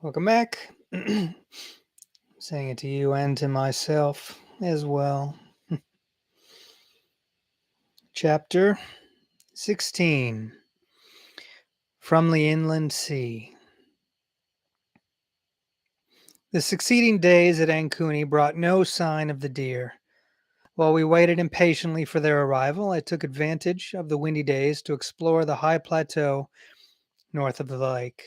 Welcome back. Saying it to you and to myself as well. Chapter 16 From the Inland Sea. The succeeding days at Ancuni brought no sign of the deer. While we waited impatiently for their arrival, I took advantage of the windy days to explore the high plateau north of the lake.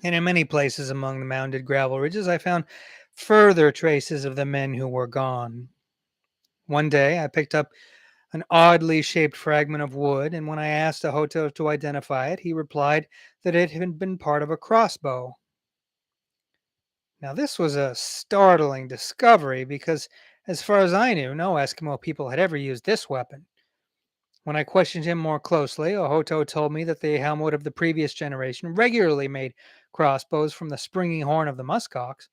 And in many places among the mounded gravel ridges, I found further traces of the men who were gone. One day, I picked up an oddly shaped fragment of wood, and when I asked Ahoto to identify it, he replied that it had been part of a crossbow. Now, this was a startling discovery because, as far as I knew, no Eskimo people had ever used this weapon. When I questioned him more closely, Ahoto told me that the Helmut of the previous generation regularly made crossbows from the springy horn of the muskox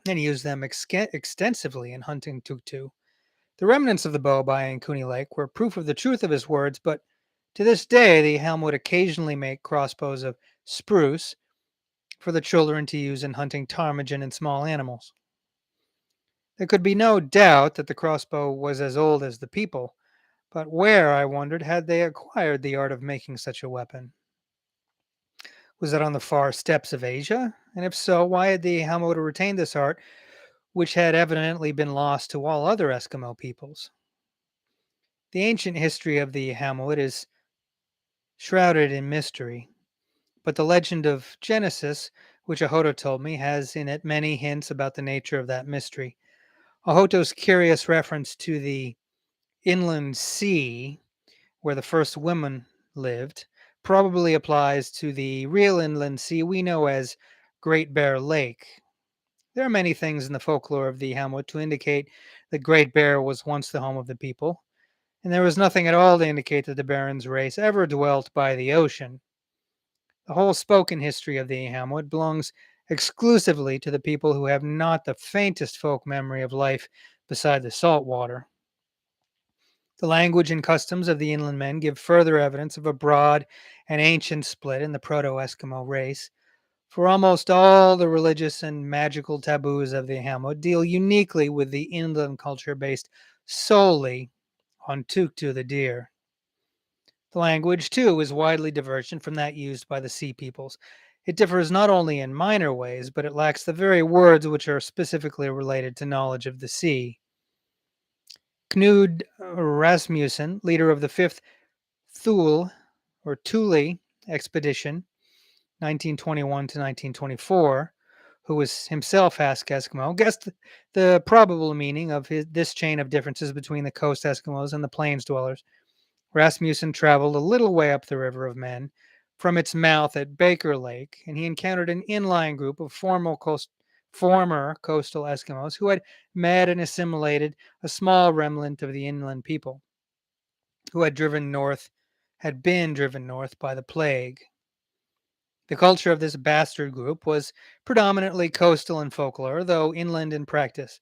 and used them extensively in hunting tutu. The remnants of the bow by Ancuni Lake were proof of the truth of his words, but to this day the Helm would occasionally make crossbows of spruce for the children to use in hunting ptarmigan and small animals. There could be no doubt that the crossbow was as old as the people, but where, I wondered, had they acquired the art of making such a weapon? Was it on the far steppes of Asia? And if so, why had the Helmut retained this art, which had evidently been lost to all other Eskimo peoples? The ancient history of the Hamlet is shrouded in mystery, but the legend of Genesis, which Ahoto told me, has in it many hints about the nature of that mystery. Ahoto's curious reference to the inland sea, where the first women lived, probably applies to the real inland sea we know as Great Bear Lake. There are many things in the folklore of the Hamlet to indicate that Great Bear was once the home of the people, and there was nothing at all to indicate that the Baron's race ever dwelt by the ocean. The whole spoken history of the Hamlet belongs exclusively to the people who have not the faintest folk memory of life beside the salt water. The language and customs of the inland men give further evidence of a broad and ancient split in the Proto-Eskimo race, for almost all the religious and magical taboos of the Hamlet deal uniquely with the inland culture based solely on Tuktu the deer. The language, too, is widely divergent from that used by the sea peoples. It differs not only in minor ways, but it lacks the very words which are specifically related to knowledge of the sea. Knud Rasmussen, leader of the 5th Thule or Thule expedition, 1921 to 1924, who was himself half Eskimo, guessed the probable meaning of this chain of differences between the coast Eskimos and the plains dwellers. Rasmussen traveled a little way up the River of Men from its mouth at Baker Lake, and he encountered an inline group of former coastal Eskimos who had met and assimilated a small remnant of the inland people who had been driven north by the plague. The culture of this bastard group was predominantly coastal in folklore, though inland in practice.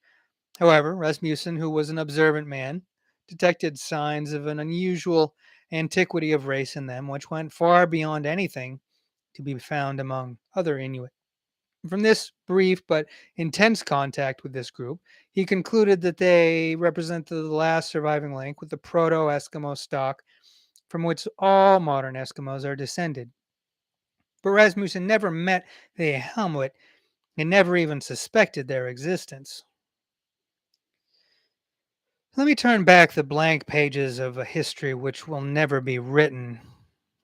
However, Rasmussen, who was an observant man, detected signs of an unusual antiquity of race in them, which went far beyond anything to be found among other Inuit. From this brief but intense contact with this group, he concluded that they represented the last surviving link with the Proto Eskimo stock from which all modern Eskimos are descended. But Rasmussen never met the Helmut and never even suspected their existence. Let me turn back the blank pages of a history which will never be written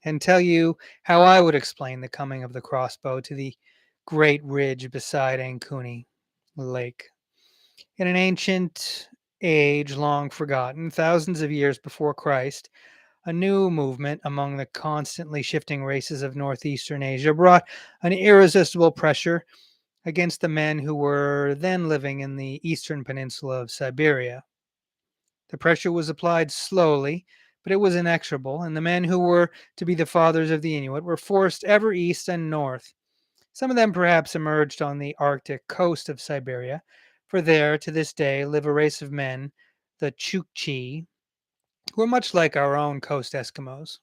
and tell you how I would explain the coming of the crossbow to the great ridge beside Ancuni Lake. In an ancient age long forgotten, thousands of years before Christ, a new movement among the constantly shifting races of northeastern Asia brought an irresistible pressure against the men who were then living in the eastern peninsula of Siberia. The pressure was applied slowly, but it was inexorable, and the men who were to be the fathers of the Inuit were forced ever east and north. Some of them perhaps emerged on the Arctic coast of Siberia, for there, to this day, live a race of men, the Chukchi, who are much like our own coast Eskimos.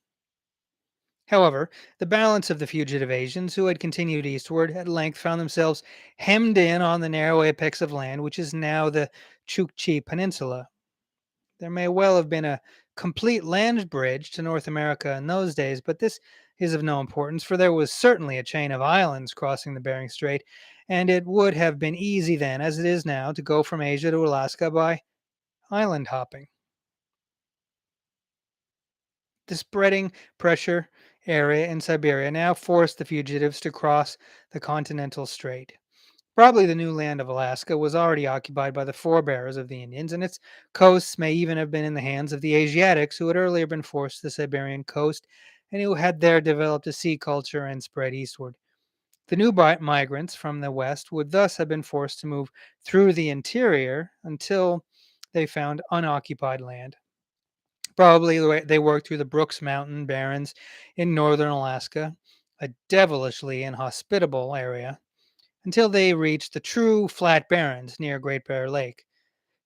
However, the balance of the fugitive Asians who had continued eastward at length found themselves hemmed in on the narrow apex of land which is now the Chukchi Peninsula. There may well have been a complete land bridge to North America in those days, but this is of no importance, for there was certainly a chain of islands crossing the Bering Strait, and it would have been easy then, as it is now, to go from Asia to Alaska by island hopping. The spreading pressure area in Siberia now forced the fugitives to cross the continental strait. Probably the new land of Alaska was already occupied by the forebears of the Indians, and its coasts may even have been in the hands of the Asiatics who had earlier been forced to the Siberian coast and who had there developed a sea culture and spread eastward. The new migrants from the west would thus have been forced to move through the interior until they found unoccupied land. Probably they worked through the Brooks Mountain Barrens in northern Alaska, a devilishly inhospitable area, until they reached the true flat barrens near Great Bear Lake.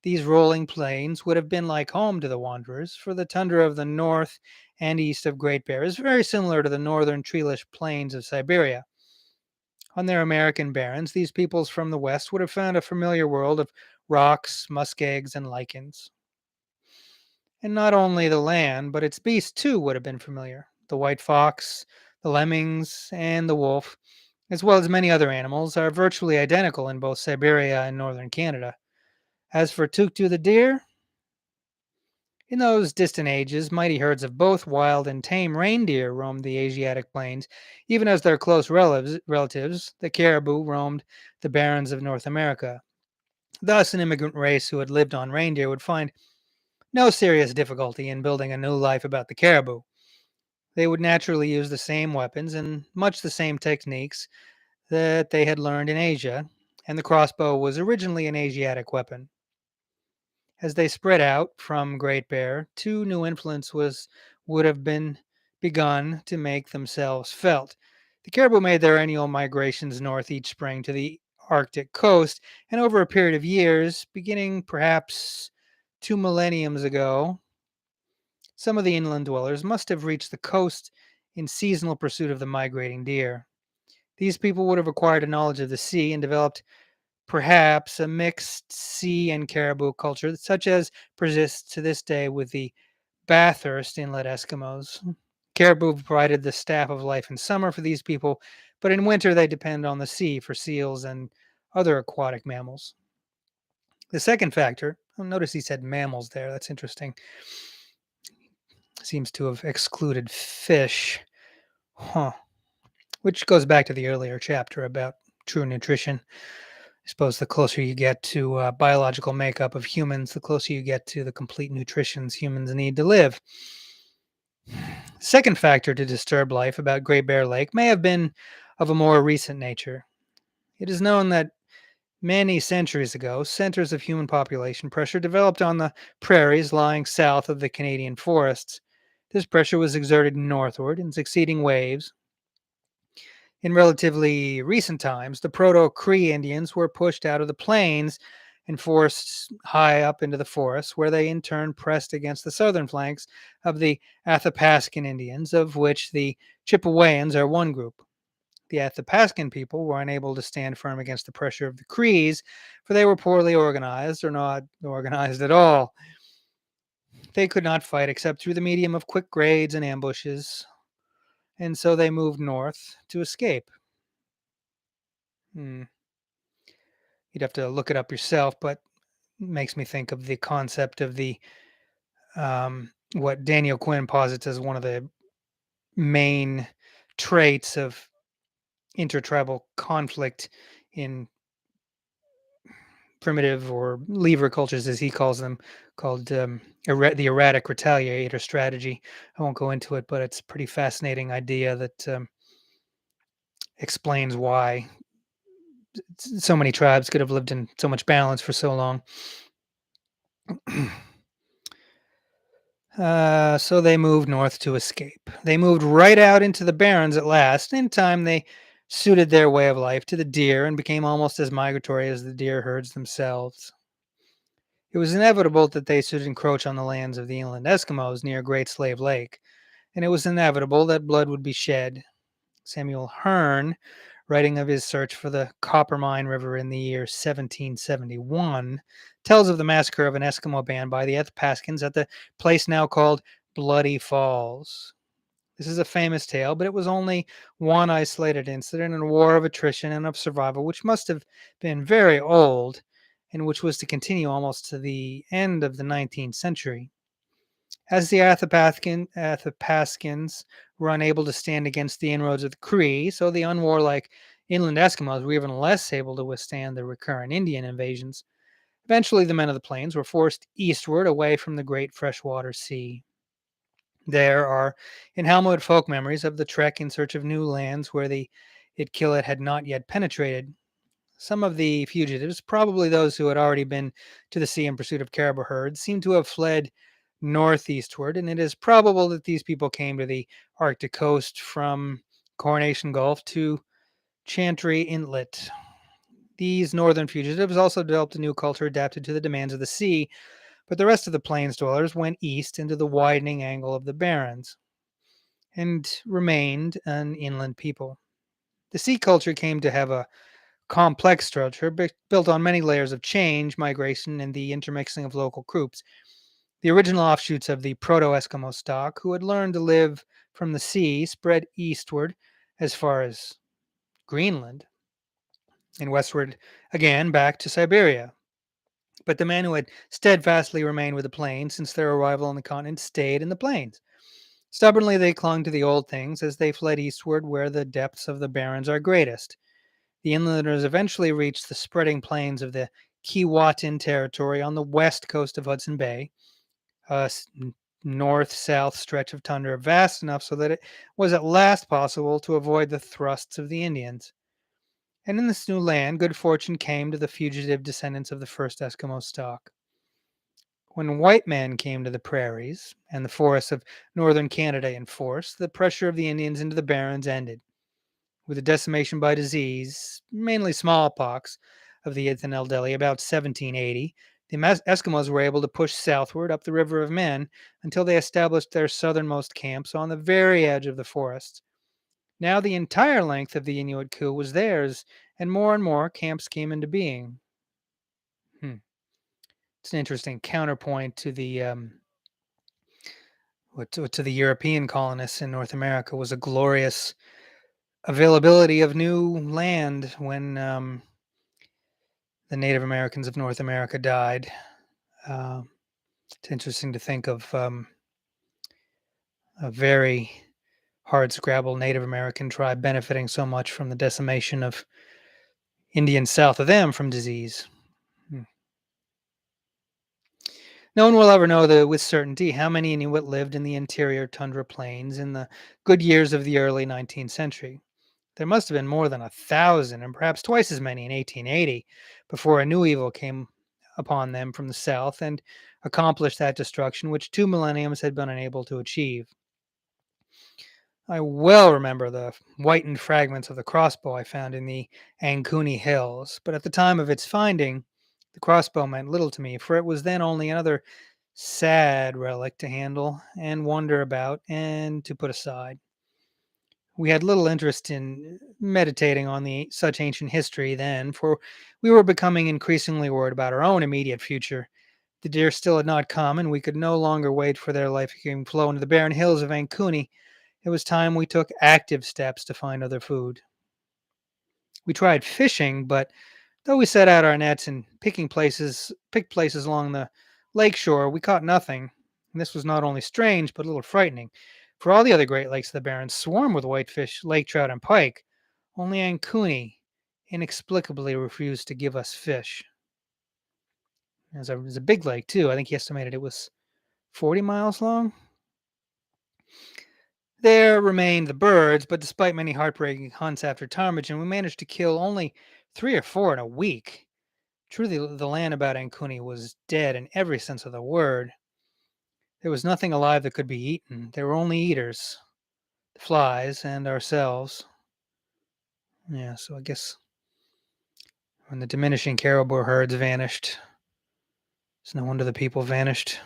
These rolling plains would have been like home to the wanderers, for the tundra of the north and east of Great Bear is very similar to the northern treeless plains of Siberia. On their American barrens, these peoples from the west would have found a familiar world of rocks, muskegs, and lichens. And not only the land, but its beasts too would have been familiar. The white fox, the lemmings, and the wolf, as well as many other animals, are virtually identical in both Siberia and northern Canada. As for Tuktu the deer, in those distant ages, mighty herds of both wild and tame reindeer roamed the Asiatic plains, even as their close relatives, the caribou, roamed the barrens of North America. Thus, an immigrant race who had lived on reindeer would find no serious difficulty in building a new life about the caribou. They would naturally use the same weapons and much the same techniques that they had learned in Asia, and the crossbow was originally an Asiatic weapon. As they spread out from Great Bear, two new influences would have been begun to make themselves felt. The caribou made their annual migrations north each spring to the Arctic coast, and over a period of years, beginning perhaps 2 millenniums ago, some of the inland dwellers must have reached the coast in seasonal pursuit of the migrating deer. These people would have acquired a knowledge of the sea and developed perhaps a mixed sea and caribou culture, such as persists to this day with the Bathurst Inlet Eskimos. Caribou provided the staff of life in summer for these people, but in winter they depend on the sea for seals and other aquatic mammals. The second factor, notice he said mammals there, that's interesting, seems to have excluded fish. Huh. Which goes back to the earlier chapter about true nutrition. I suppose the closer you get to biological makeup of humans, the closer you get to the complete nutritions humans need to live. Second factor to disturb life about Great Bear Lake may have been of a more recent nature. It is known that many centuries ago, centers of human population pressure developed on the prairies lying south of the Canadian forests. This pressure was exerted northward in succeeding waves. In relatively recent times, the Proto-Cree Indians were pushed out of the plains and forced high up into the forests, where they in turn pressed against the southern flanks of the Athapascan Indians, of which the Chippewyans are one group. The Athapascan people were unable to stand firm against the pressure of the Crees, for they were poorly organized or not organized at all. They could not fight except through the medium of quick raids and ambushes, and so they moved north to escape. Hmm. You'd have to look it up yourself, but it makes me think of the concept of the what Daniel Quinn posits as one of the main traits of intertribal conflict in primitive or lever cultures, as he calls them, called the erratic retaliator strategy. I won't go into it, but it's a pretty fascinating idea that explains why so many tribes could have lived in so much balance for so long. So they moved north to escape. They moved right out into the barrens at last. In time, they suited their way of life to the deer and became almost as migratory as the deer herds themselves. It was inevitable that they should encroach on the lands of the inland Eskimos near Great Slave Lake, and it was inevitable that blood would be shed. Samuel Hearne, writing of his search for the Coppermine River in the year 1771, tells of the massacre of an Eskimo band by the Athapascans at the place now called Bloody Falls. This is a famous tale, but it was only one isolated incident in a war of attrition and of survival, which must have been very old and which was to continue almost to the end of the 19th century. As the Athapascans were unable to stand against the inroads of the Cree, so the unwarlike inland Eskimos were even less able to withstand the recurrent Indian invasions. Eventually, the men of the plains were forced eastward away from the great freshwater sea. There are in folk memories of the trek in search of new lands where the Itkillit had not yet penetrated. Some of the fugitives, probably those who had already been to the sea in pursuit of caribou herds, seem to have fled northeastward, and it is probable that these people came to the Arctic coast from Coronation Gulf to Chantry Inlet. These northern fugitives also developed a new culture adapted to the demands of the sea, but the rest of the plains dwellers went east into the widening angle of the Barrens and remained an inland people. The sea culture came to have a complex structure built on many layers of change, migration, and the intermixing of local groups. The original offshoots of the Proto Eskimo stock, who had learned to live from the sea, spread eastward as far as Greenland and westward again back to Siberia. But the men who had steadfastly remained with the plains since their arrival on the continent stayed in the plains. Stubbornly, they clung to the old things as they fled eastward where the depths of the barrens are greatest. The inlanders eventually reached the spreading plains of the Keewatin territory on the west coast of Hudson Bay, a north-south stretch of tundra vast enough so that it was at last possible to avoid the thrusts of the Indians. And in this new land, good fortune came to the fugitive descendants of the first Eskimo stock. When white men came to the prairies and the forests of northern Canada in force, the pressure of the Indians into the barrens ended. With the decimation by disease, mainly smallpox, of the Ithan Delhi about 1780, the Eskimos were able to push southward up the River of Men until they established their southernmost camps on the very edge of the forests. Now the entire length of the Inuit coup was theirs, and more camps came into being. It's an interesting counterpoint to the to the European colonists in North America was a glorious availability of new land when the Native Americans of North America died. Uh, it's interesting to think of a very hard scrabble Native American tribe benefiting so much from the decimation of Indians south of them from disease. No one will ever know with certainty how many Inuit lived in the interior tundra plains in the good years of the early 19th century. There must have been more than 1,000, and perhaps twice as many in 1880, before a new evil came upon them from the south and accomplished that destruction which 2 millenniums had been unable to achieve. I well remember the whitened fragments of the crossbow I found in the Ankuni Hills, but at the time of its finding, the crossbow meant little to me, for it was then only another sad relic to handle and wonder about and to put aside. We had little interest in meditating on such ancient history then, for we were becoming increasingly worried about our own immediate future. The deer still had not come, and we could no longer wait for their life-giving flow into the barren hills of Ankuni. It was time we took active steps to find other food. We tried fishing, but though we set out our nets and picked places along the lake shore, we caught nothing. And this was not only strange, but a little frightening, for all the other Great Lakes of the Barrens swarm with whitefish, lake trout, and pike. Only Ankuni inexplicably refused to give us fish. It was a big lake, too. I think he estimated it was 40 miles long. There remained the birds, but despite many heartbreaking hunts after ptarmigan, we managed to kill only 3 or 4 in a week. Truly, the land about Ankuni was dead in every sense of the word. There was nothing alive that could be eaten. There were only eaters, the flies, and ourselves. Yeah, so I guess when the diminishing caribou herds vanished, it's no wonder the people vanished.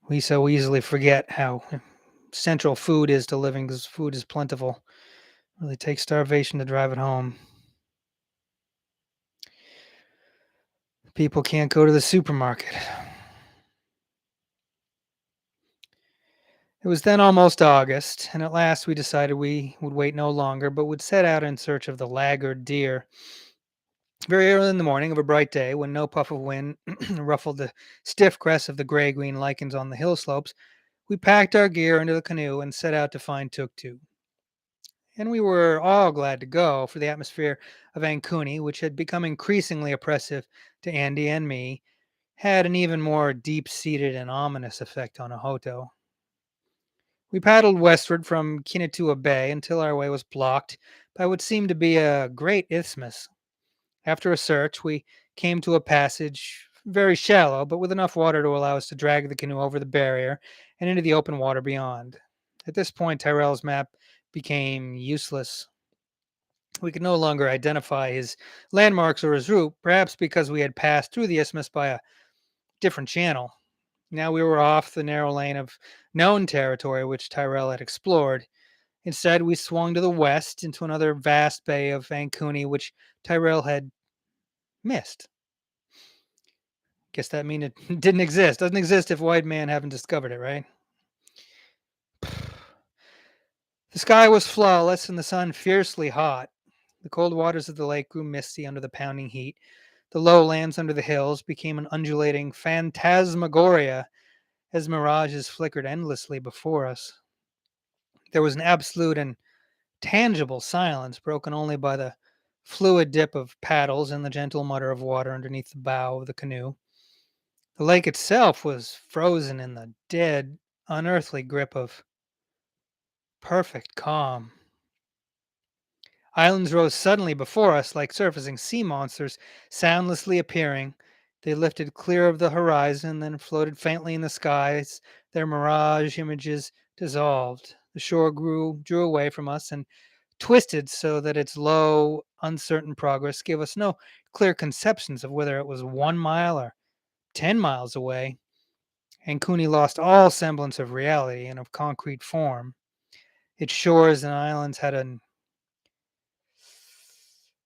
We so easily forget how central food is to living because food is plentiful. It really takes starvation to drive it home. People can't go to the supermarket. It was then almost August, and at last we decided we would wait no longer, but would set out in search of the laggard deer. Very early in the morning of a bright day, when no puff of wind ruffled the stiff crests of the gray green lichens on the hill slopes, we packed our gear into the canoe and set out to find Tuktu. And we were all glad to go, for the atmosphere of Ancuni, which had become increasingly oppressive to Andy and me, had an even more deep seated and ominous effect on Ohoto. We paddled westward from Kinatua Bay until our way was blocked by what seemed to be a great isthmus. After a search, we came to a passage very shallow, but with enough water to allow us to drag the canoe over the barrier and into the open water beyond. At this point, Tyrell's map became useless. We could no longer identify his landmarks or his route, perhaps because we had passed through the isthmus by a different channel. Now we were off the narrow lane of known territory which Tyrell had explored. Instead, we swung to the west into another vast bay of Ancuni, which Tyrell had missed. Guess that means it didn't exist. Doesn't exist if white man haven't discovered it, right? The sky was flawless and the sun fiercely hot. The cold waters of the lake grew misty under the pounding heat. The lowlands under the hills became an undulating phantasmagoria as mirages flickered endlessly before us. There was an absolute and tangible silence, broken only by the fluid dip of paddles and the gentle mutter of water underneath the bow of the canoe. The lake itself was frozen in the dead, unearthly grip of perfect calm. Islands rose suddenly before us like surfacing sea monsters, soundlessly appearing. They lifted clear of the horizon, then floated faintly in the skies. Their mirage images dissolved. The shore drew away from us and twisted so that its low, uncertain progress gave us no clear conceptions of whether it was 1 mile or 10 miles away. And Cooney lost all semblance of reality and of concrete form. Its shores and islands had an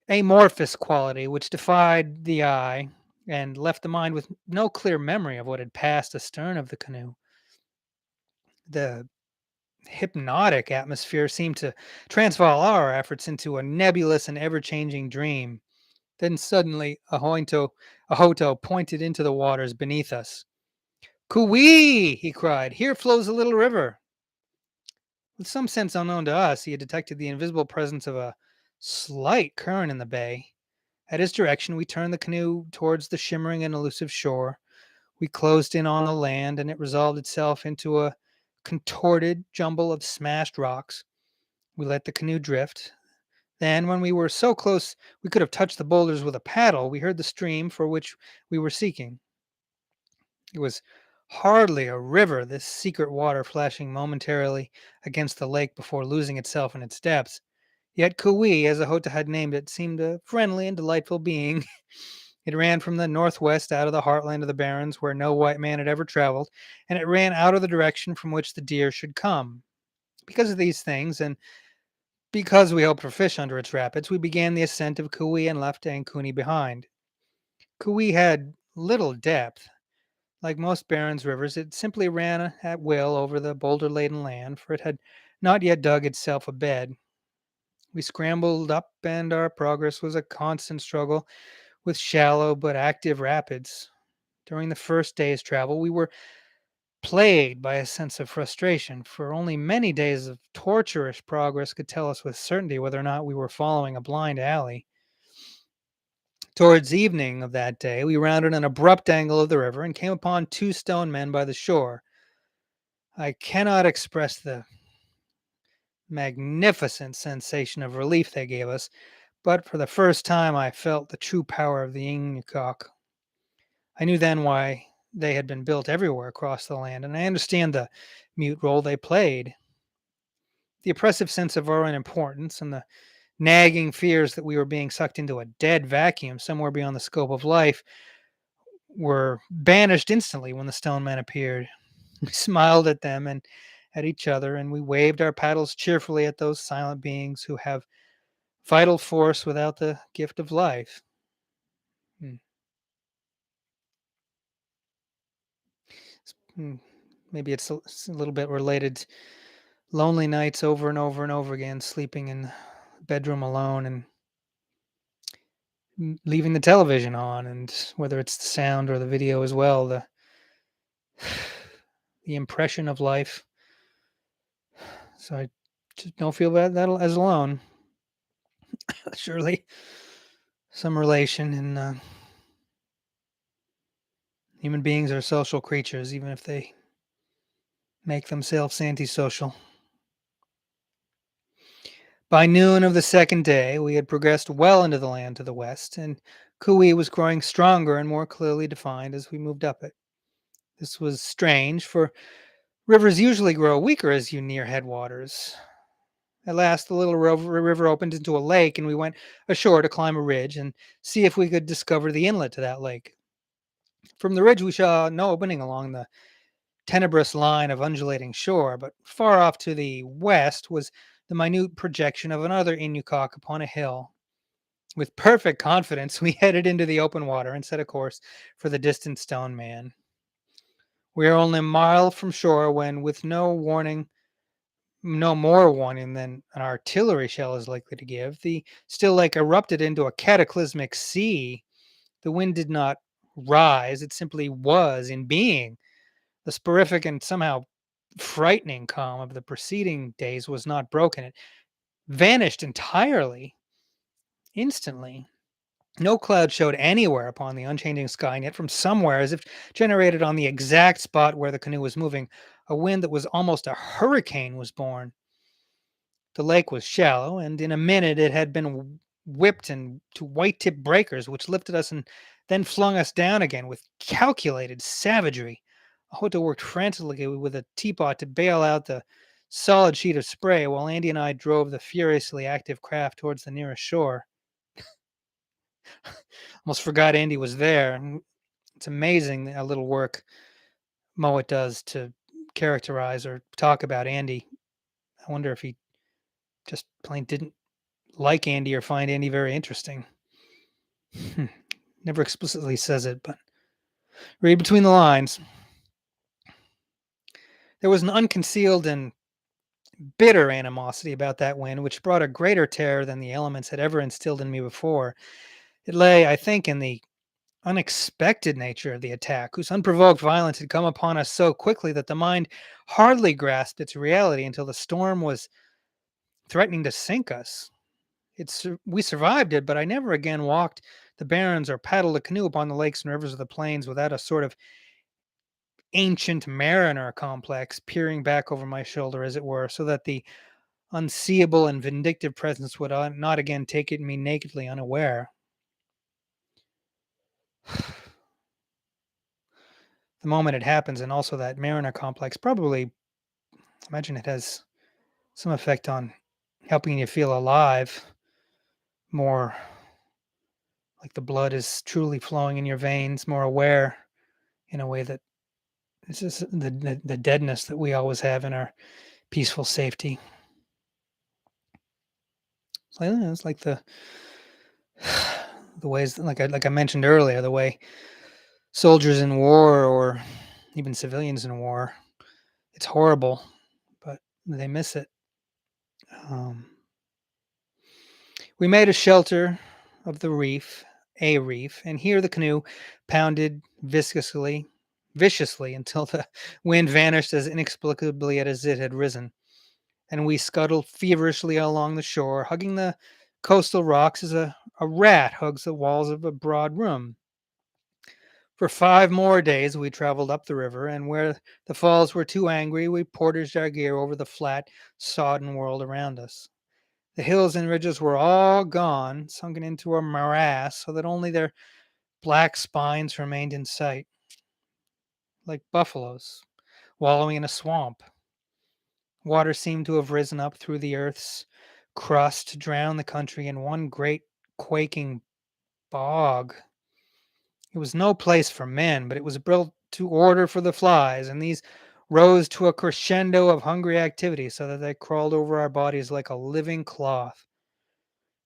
amorphous quality which defied the eye and left the mind with no clear memory of what had passed astern of the canoe. The hypnotic atmosphere seemed to transform our efforts into a nebulous and ever-changing dream. Then suddenly Ahoto pointed into the waters beneath us. "Coo-wee!" he cried. "Here flows a little river." With some sense unknown to us, he had detected the invisible presence of a slight current in the bay. At his direction, we turned the canoe towards the shimmering and elusive shore. We closed in on the land, and it resolved itself into a contorted jumble of smashed rocks. We let the canoe drift. Then, when we were so close we could have touched the boulders with a paddle, we heard the stream for which we were seeking. It was hardly a river, this secret water flashing momentarily against the lake before losing itself in its depths. Yet Kui, as Ahota had named it, seemed a friendly and delightful being. It ran from the northwest out of the heartland of the barrens where no white man had ever traveled, and it ran out of the direction from which the deer should come. Because of these things, and because we hoped for fish under its rapids, we began the ascent of Kui and left Ancuni behind. Kui had little depth. Like most Barrens rivers, it simply ran at will over the boulder-laden land, for it had not yet dug itself a bed. We scrambled up, and our progress was a constant struggle with shallow but active rapids. During the first day's travel, we were plagued by a sense of frustration, for only many days of torturous progress could tell us with certainty whether or not we were following a blind alley. Towards evening of that day, we rounded an abrupt angle of the river and came upon two stone men by the shore. I cannot express the magnificent sensation of relief they gave us, but for the first time I felt the true power of the Ingukok. I knew then why they had been built everywhere across the land, and I understand the mute role they played. The oppressive sense of our own importance and the nagging fears that we were being sucked into a dead vacuum somewhere beyond the scope of life were banished instantly when the stone men appeared. We smiled at them and at each other, and we waved our paddles cheerfully at those silent beings who have vital force without the gift of life. Hmm. Hmm. Maybe it's a little bit related. Lonely nights over and over and over again, sleeping in the bedroom alone and leaving the television on, and whether it's the sound or the video as well, the impression of life. So I just don't feel that as alone. Surely some relation, and human beings are social creatures, even if they make themselves antisocial. By noon of the second day, we had progressed well into the land to the west, and Kui was growing stronger and more clearly defined as we moved up it. This was strange, for rivers usually grow weaker as you near headwaters. At last, the little river opened into a lake, and we went ashore to climb a ridge and see if we could discover the inlet to that lake. From the ridge, we saw no opening along the tenebrous line of undulating shore, but far off to the west was the minute projection of another Inukok upon a hill. With perfect confidence, we headed into the open water and set a course for the distant stone man. We were only a mile from shore when, with no more warning than an artillery shell is likely to give, the still lake erupted into a cataclysmic sea. The wind did not rise, it simply was in being. The sporific and somehow frightening calm of the preceding days was not broken. It vanished entirely, instantly. No cloud showed anywhere upon the unchanging sky, and yet from somewhere, as if generated on the exact spot where the canoe was moving, a wind that was almost a hurricane was born. The lake was shallow, and in a minute it had been whipped into white-tipped breakers, which lifted us and then flung us down again with calculated savagery. Ahota worked frantically with a teapot to bail out the solid sheet of spray, while Andy and I drove the furiously active craft towards the nearest shore. Almost forgot Andy was there. It's amazing how little work Mowat does to characterize or talk about Andy. I wonder if he just plain didn't like Andy or find Andy very interesting. Never explicitly says it, but read between the lines. There was an unconcealed and bitter animosity about that wind, which brought a greater terror than the elements had ever instilled in me before. It lay, I think, in the unexpected nature of the attack, whose unprovoked violence had come upon us so quickly that the mind hardly grasped its reality until the storm was threatening to sink us. We survived it, but I never again walked the barrens or paddled a canoe upon the lakes and rivers of the plains without a sort of ancient mariner complex peering back over my shoulder, as it were, so that the unseeable and vindictive presence would not again take me nakedly unaware. The moment it happens, and also that mariner complex, probably imagine it has some effect on helping you feel alive, more like the blood is truly flowing in your veins, more aware in a way that it's just the deadness that we always have in our peaceful safety. So yeah, it's like the ways, like I mentioned earlier, the way soldiers in war or even civilians in war, it's horrible, but they miss it. Um, we made a shelter of the reef, a reef, and here the canoe pounded viciously until the wind vanished as inexplicably as it had risen, and we scuttled feverishly along the shore, hugging the coastal rocks as a rat hugs the walls of a broad room. For 5 more days we traveled up the river, and where the falls were too angry, we portaged our gear over the flat, sodden world around us. The hills and ridges were all gone, sunken into a morass, so that only their black spines remained in sight, like buffaloes wallowing in a swamp. Water seemed to have risen up through the earth's crust to drown the country in one great quaking bog. It was no place for men, but it was built to order for the flies, and these rose to a crescendo of hungry activity so that they crawled over our bodies like a living cloth.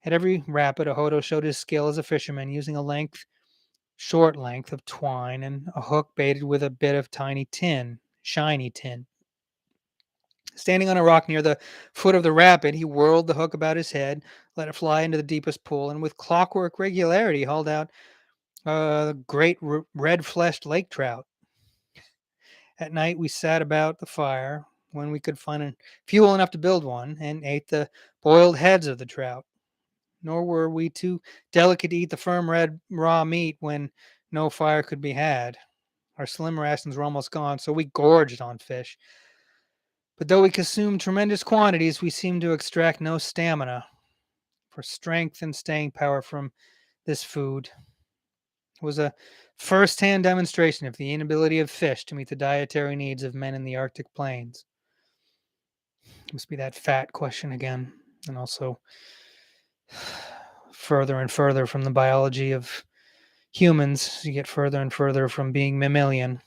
At every rapid, Ahoto showed his skill as a fisherman, using a short length of twine and a hook baited with a bit of shiny tin. Standing on a rock near the foot of the rapid, he whirled the hook about his head, let it fly into the deepest pool, and with clockwork regularity hauled out a great red-fleshed lake trout. At night, we sat about the fire when we could find fuel enough to build one, and ate the boiled heads of the trout. Nor were we too delicate to eat the firm red raw meat when no fire could be had. Our slim rations were almost gone, so we gorged on fish. But though we consumed tremendous quantities, we seemed to extract no stamina, for strength and staying power from this food. It was a first-hand demonstration of the inability of fish to meet the dietary needs of men in the Arctic plains. It must be that fat question again, and also further and further from the biology of humans, you get further and further from being mammalian.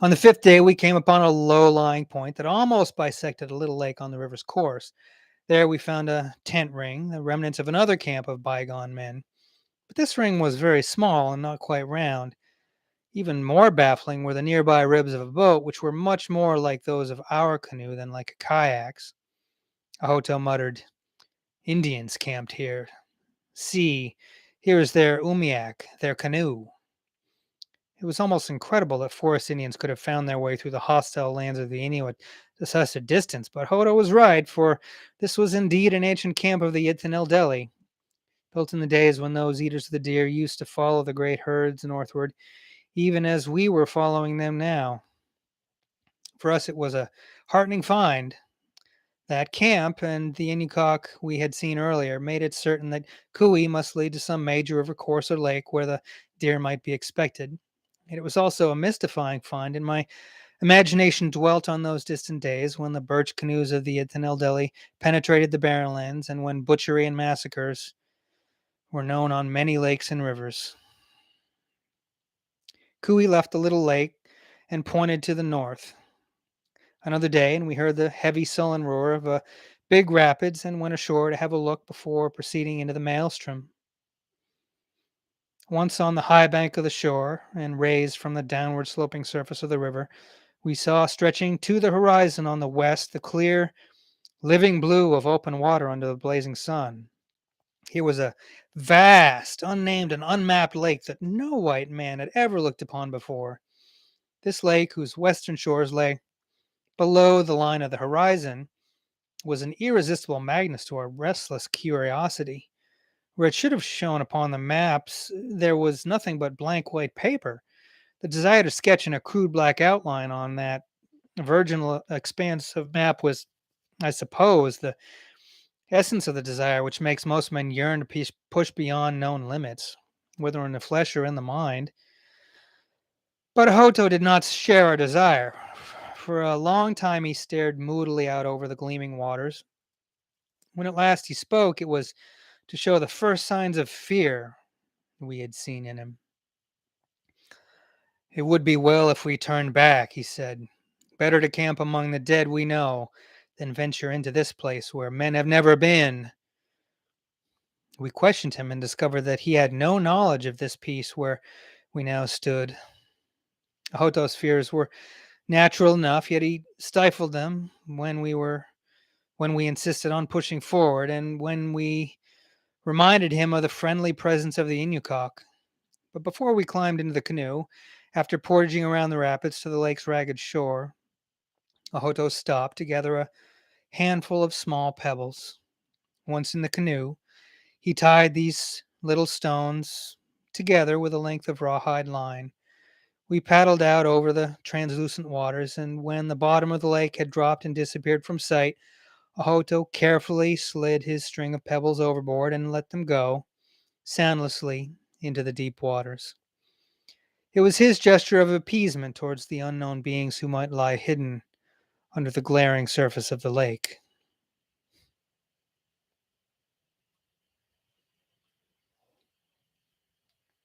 On the fifth day, we came upon a low-lying point that almost bisected a little lake on the river's course. There we found a tent ring, the remnants of another camp of bygone men. But this ring was very small and not quite round. Even more baffling were the nearby ribs of a boat, which were much more like those of our canoe than like a kayak's. Ahoto muttered, "Indians camped here. See, here is their umiak, their canoe." It was almost incredible that forest Indians could have found their way through the hostile lands of the Inuit to such a distance, but Hodo was right, for this was indeed an ancient camp of the Yithnil, built in the days when those eaters of the deer used to follow the great herds northward, even as we were following them now. For us, it was a heartening find. That camp and the Inukkak we had seen earlier made it certain that Kui must lead to some major river course or lake where the deer might be expected. And it was also a mystifying find, and my imagination dwelt on those distant days when the birch canoes of the Yithnil penetrated the Barrenlands, and when butchery and massacres were known on many lakes and rivers. Kui left the little lake and pointed to the north. Another day, and we heard the heavy sullen roar of a big rapids and went ashore to have a look before proceeding into the maelstrom. Once on the high bank of the shore, and raised from the downward sloping surface of the river, we saw stretching to the horizon on the west the clear, living blue of open water under the blazing sun. Here was a vast, unnamed, and unmapped lake that no white man had ever looked upon before. This lake, whose western shores lay below the line of the horizon, was an irresistible magnet to our restless curiosity. Where it should have shown upon the maps, there was nothing but blank white paper. The desire to sketch in a crude black outline on that virginal expanse of map was, I suppose, the essence of the desire which makes most men yearn to push beyond known limits, whether in the flesh or in the mind. But Hoto did not share our desire. For a long time he stared moodily out over the gleaming waters. When at last he spoke, it was to show the first signs of fear we had seen in him. "It would be well if we turned back," he said. "Better to camp among the dead we know than venture into this place where men have never been." We questioned him and discovered that he had no knowledge of this piece where we now stood. Ahoto's fears were natural enough, yet he stifled them when we insisted on pushing forward, and when we reminded him of the friendly presence of the Inukkak. But before we climbed into the canoe, after portaging around the rapids to the lake's ragged shore, Ahoto stopped to gather a handful of small pebbles. Once in the canoe, he tied these little stones together with a length of rawhide line. We paddled out over the translucent waters, and when the bottom of the lake had dropped and disappeared from sight, Ahoto carefully slid his string of pebbles overboard and let them go soundlessly into the deep waters. It was his gesture of appeasement towards the unknown beings who might lie hidden under the glaring surface of the lake.